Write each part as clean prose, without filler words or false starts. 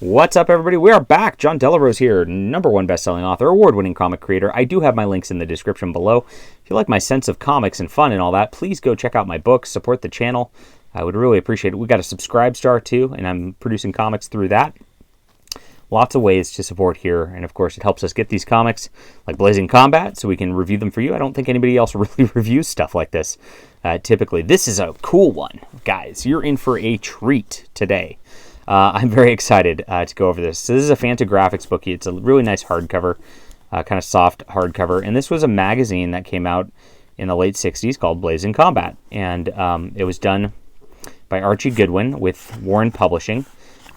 What's up, everybody? We are back. John Delarose here, #1 best-selling author, award-winning comic creator. I do have my links in the description below. If you like my sense of comics and fun and all that, please go check out my books, support the channel. I would really appreciate it. We got a subscribe star too, and I'm producing comics through that. Lots of ways to support here, and of course it helps us get these comics like Blazing Combat so we can review them for you. I don't think anybody else really reviews stuff like this typically. This is a cool one, guys. You're in for a treat today. I'm very excited to go over this. So this is a Fantagraphics book. It's a really nice hardcover, kind of soft hardcover. And this was a magazine that came out in the late 60s called Blazing Combat. And it was done by Archie Goodwin with Warren Publishing,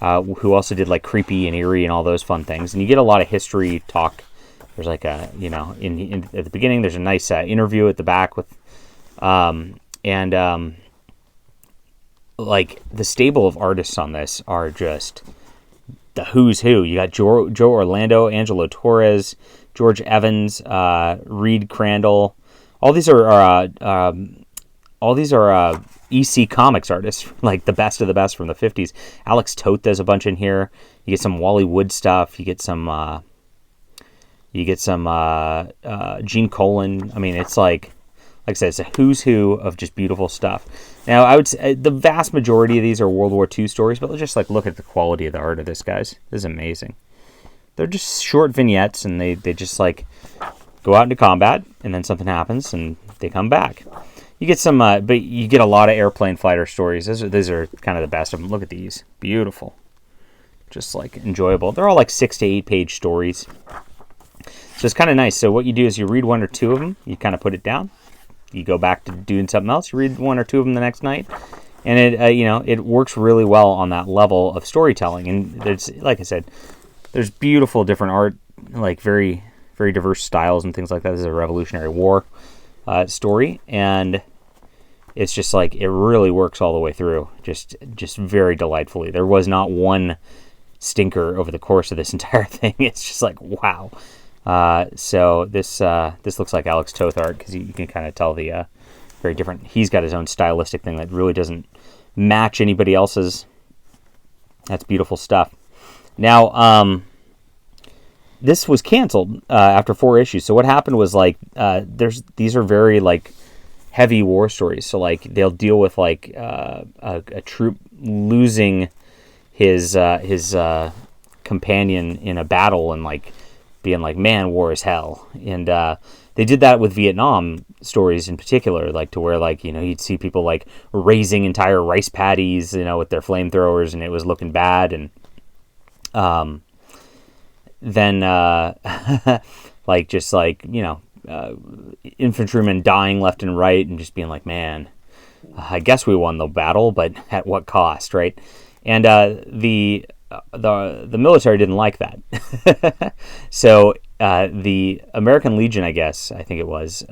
who also did like Creepy and Eerie and all those fun things. And you get a lot of history talk. There's like a, at the beginning, there's a nice interview at the back with, like the stable of artists on this are just the who's who. You got Joe Orlando, Angelo Torres, George Evans, Reed Crandall. All these are EC Comics artists, like the best of the best from the 50s. Alex Toth does a bunch in here. You get some Wally Wood stuff. You get some Gene Colan. I mean, it's like I said, it's a who's who of just beautiful stuff. Now, I would say the vast majority of these are World War II stories, but let's just like look at the quality of the art of this, guys. This is amazing. They're just short vignettes, and they just like go out into combat, and then something happens, and they come back. You get some, but you get a lot of airplane fighter stories. These are kind of the best of them. Look at these, beautiful, just like enjoyable. They're all like 6 to 8 page stories, so it's kind of nice. So what you do is you read 1 or 2 of them, you kind of put it down. You go back to doing something else. You read 1 or 2 of them the next night, and it works really well on that level of storytelling. And there's, like I said, there's beautiful different art, like very, very diverse styles and things like that. This is a Revolutionary War story, and it's just like it really works all the way through, just very delightfully. There was not one stinker over the course of this entire thing. It's just like wow. So this looks like Alex Toth art because you can kind of tell the very different. He's got his own stylistic thing that really doesn't match anybody else's. That's beautiful stuff. Now, this was canceled after 4 issues. So what happened was like these are very like heavy war stories. So like they'll deal with like a troop losing his companion in a battle and like being like, man, war is hell. And they did that with Vietnam stories in particular, like to where like, you'd see people like raising entire rice paddies, with their flamethrowers, and it was looking bad. And then like just like, infantrymen dying left and right and just being like, man, I guess we won the battle, but at what cost, right? And the military didn't like that. So the American Legion, I think it was,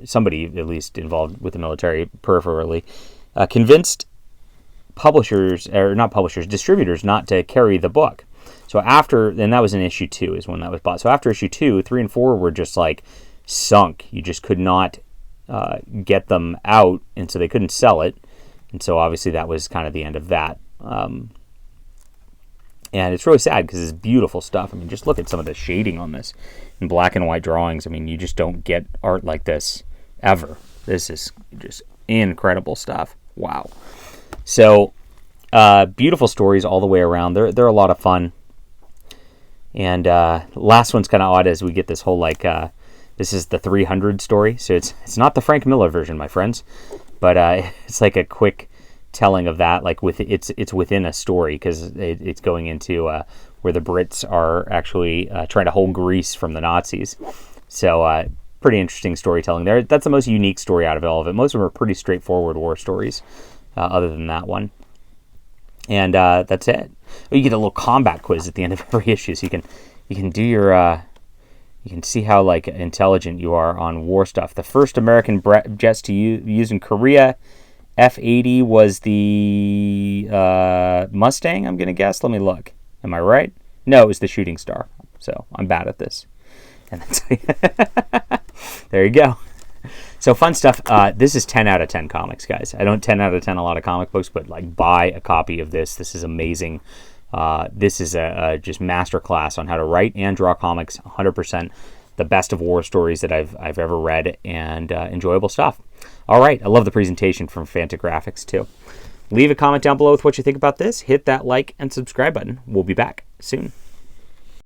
somebody at least involved with the military peripherally, convinced distributors not to carry the book. So and that was in issue 2 is when that was bought. So after issue 2, 3 and 4 were just like sunk. You just could not get them out, and so they couldn't sell it. And so obviously that was kind of the end of that. And it's really sad because it's beautiful stuff. I mean, just look at some of the shading on this in black and white drawings. I mean, you just don't get art like this ever. This is just incredible stuff. Wow. So, beautiful stories all the way around. They're a lot of fun. And last one's kind of odd as we get this whole like this is the 300 story. So it's not the Frank Miller version, my friends, but it's like a quick telling of that, like it's within a story because it's going into where the Brits are actually trying to hold Greece from the Nazis. So pretty interesting storytelling there. That's the most unique story out of all of it. Most of them are pretty straightforward war stories, other than that one. And that's it. You get a little combat quiz at the end of every issue, so you can do your you can see how like intelligent you are on war stuff. The first American jets to use in Korea. F-80 was the Mustang, I'm going to guess. Let me look. Am I right? No, it was the Shooting Star. So I'm bad at this. And there you go. So fun stuff. This is 10 out of 10 comics, guys. I don't 10 out of 10 a lot of comic books, but like buy a copy of this. This is amazing. This is a just masterclass on how to write and draw comics. 100% the best of war stories that I've ever read, and enjoyable stuff. All right, I love the presentation from Fantagraphics too. Leave a comment down below with what you think about this. Hit that like and subscribe button. We'll be back soon.